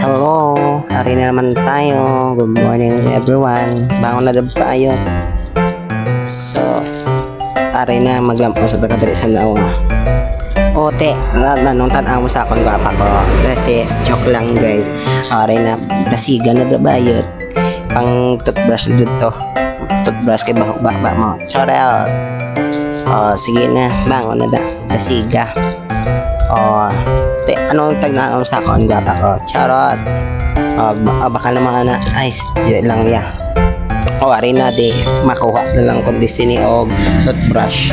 Hello, hari na naman tayo. Good morning everyone. Bangon na daw tayo. So, hari na maglampaw sa pagkadali sa nawa. Ote, nanong tanaw mo sa akong gwapa ko. Kasi joke lang guys. Hari na dasiga na daw bayot. Pang toothbrush na dito. Toothbrush kay bahok bakba mo. Charot. Sige na, bangon na dasiga. Anong tagnaon sa akong gwapa ko? Charot. Baka naman na ay lang niya. Ari na di makuha na lang kundi sini og toothbrush.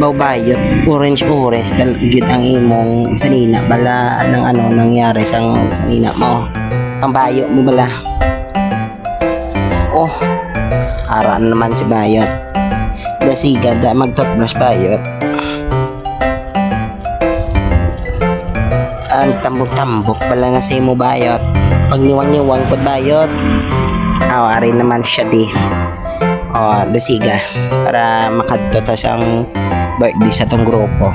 Bawbayot orange talgid ang imong sanina bala ng ano nangyari sang sanina mo. Ang bayo mo bala. Ara naman si bayot. Dasiga da mag toothbrush bayot. Ang tambok-tambok pala nga sa imo bayot. Pag niwang-niwang pod bayot. Ari naman siya di. Dasiga para makadto ta siyang birthday sa tong grupo.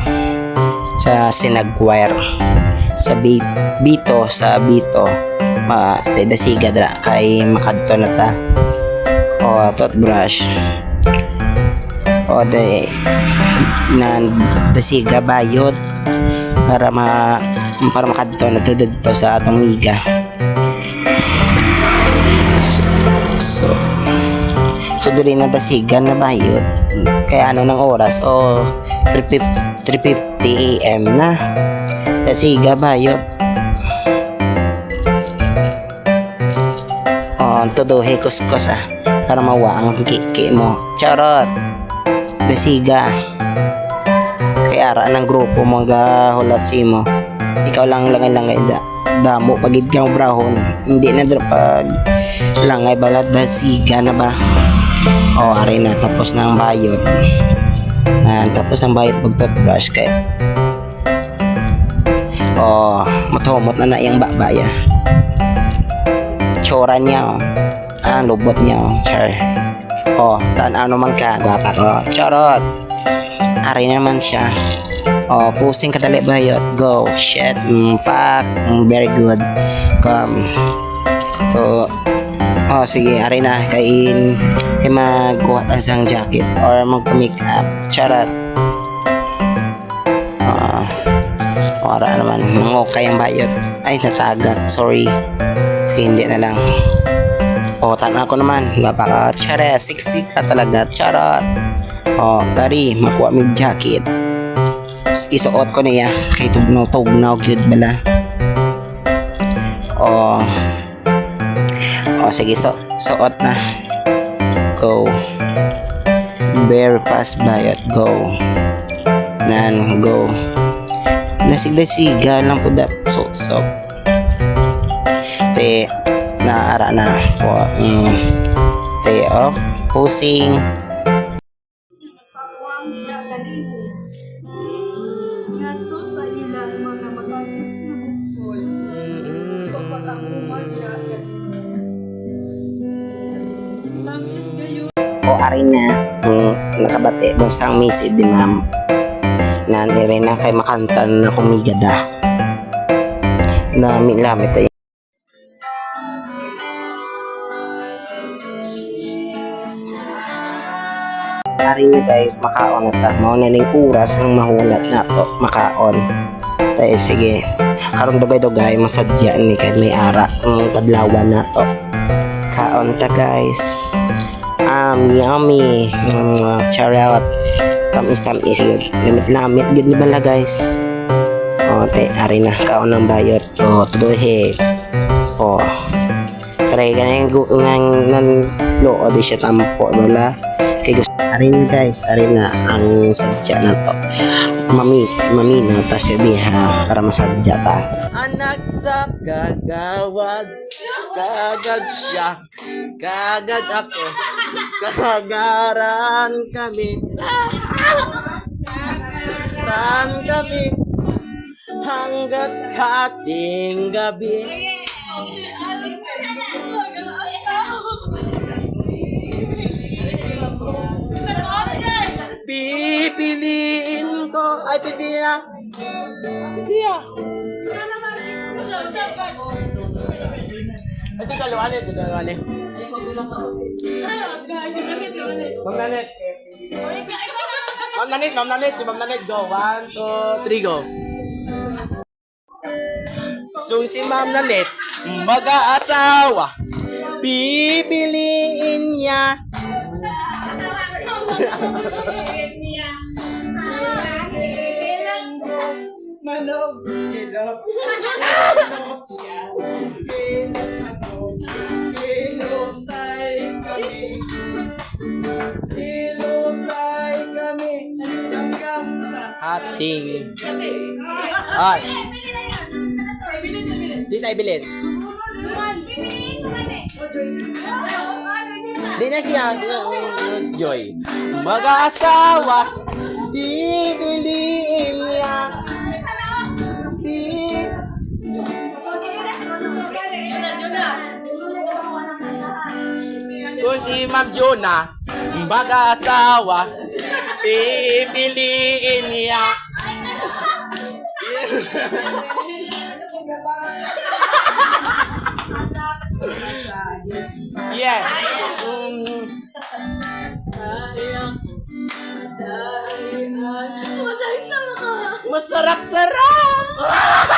Sa Sinagwire. Sa Bito. Dasiga dra kay makadto na ta. Toothbrush. Dasiga bayot para makadto na dito sa atong miga. So dili na dasigan na bayot kaya ano ng oras 3:50 AM na dasiga bayot. Tuduhe kuskus para mawa ang kiki mo. Charot. Dasiga kaya ara ng grupo mo gahulat simo. Ikaw lang langay damo pagid kang brahon hindi na pag langay balad dasiga na ba. Ari na tapos na ang bayot. Tapos ng bayot pag toothbrush kay matumot na yung babaya. Tsura niya ang lubot niya char. Tanaw naman ka gwapa ko. Charot. Ari naman siya. Pusing kadali bayot. Go. Shit. Fuck. Very good. Come. So, sige. Ari na. Kain. Magkuha ang isang jacket. Or mag-make up. Charot. Ara naman. Mangukay ang bayot. Ay, natagak. Sorry. Sige, hindi na lang. Tanaw ko naman. Gwapa ka. Charot. Sexy ka talaga. Charot. Kari. Makuha mig jacket. Isuot ko niya kay tugnaw gyud bala. Sige suot na. Go. Very fast bayot. Go. Go. Nasigla-siga lang po da. So. Naara na po. Pusing. Ngadto sa ilang mga matagis na bukol. Pagpakakuha siya tamis gayon. Ari na nakabati doon sa message di ma'am na nire na kay makantan na kumigada na milamit ay ari na guys makaon na ta mao na ning oras ang mahulat na to makaon tayo sige karon dugay masadya ni kay may ara ang kadlawan na to kaon ta guys. Yummy. Charot. Tamis yun. Lamit good na bala guys. Ari na kaon ng bayot. Tuduhe. Try ka na yung loo di siya tampo bala. Kay gusto. Ari na guys. Ari na ang sadya na to. Mamina ta siya diha para masadya ta. Anak sa kagawad, kagad siya, kagad ako, kagaran kami, hanggat hating gabi. Pipiliin ko. Ay, pili na. Siya. Ito kaluanin, ito kaluanin. Ma'am Nanit. Ma'am Nanit, go. 1, 2, 3, go. So si Ma'am Nanit, mag-aasawa, pipiliin niya. Manog, ilog. Ilog siya. Ilotay kami. Ilotay kami. Hanggang sa Ating. Ay, di tayo bilhin. Di na siya. Joy. Mag-aasawa, pipiliin niya. Kung si Ma'am Jonah, mag-aasawa, pipiliin niya. Yes. Masarap-sarap!